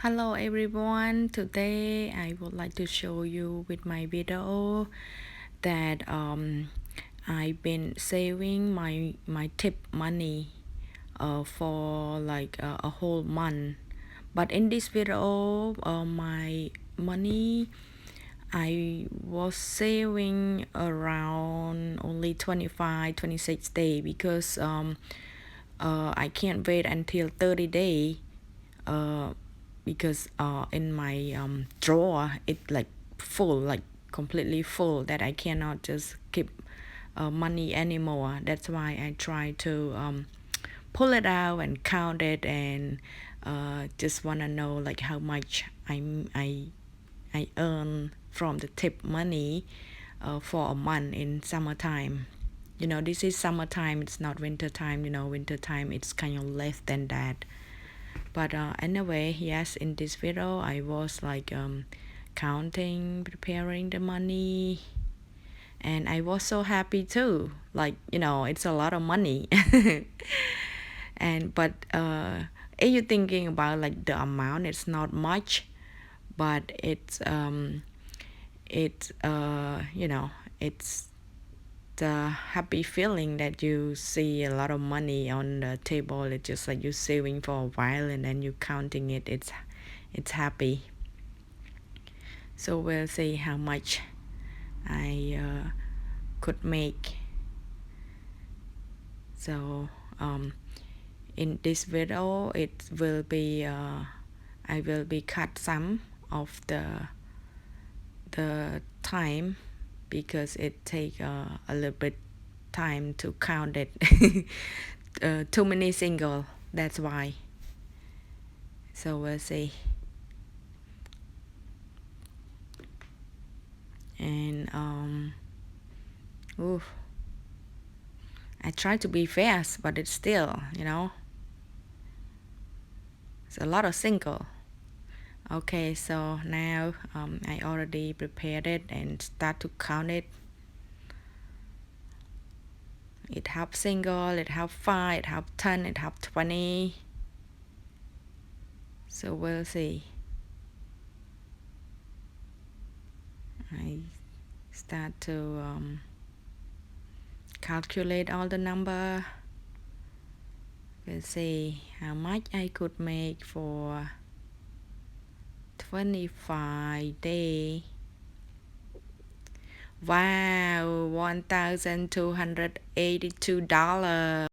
Hello everyone, today I would like to show you with my video that I've been saving my tip money for like a whole month. But in this video, my money I was saving around only 25-26 days because I can't wait until 30 days because in my drawer it like full, like completely full, that I cannot just keep money anymore. That's why I try to pull it out and count it, and just want to know like how much I earn from the tip money for a month in summertime. This is summertime, it's not winter time. Winter time it's kind of less than that. But anyway, yes, in this video I was like counting, preparing the money, and I was so happy too. Like, it's a lot of money. And but if you're thinking about like the amount, it's not much, but it's the happy feeling that you see a lot of money on the table. It's just like you're saving for a while and then you counting it. It's happy. So we'll see how much I could make. So in this video it will be I will be cut some of the time because it take a little bit time to count it. Too many single, that's why. So we'll see. And oof, I try to be fast, but it's still, it's a lot of single. Okay, so now I already prepared it and start to count it. It have single, it have 5, it have 10, it have 20. So we'll see. I start to calculate all the number. We'll see how much I could make for 25 days. Wow, $1,282.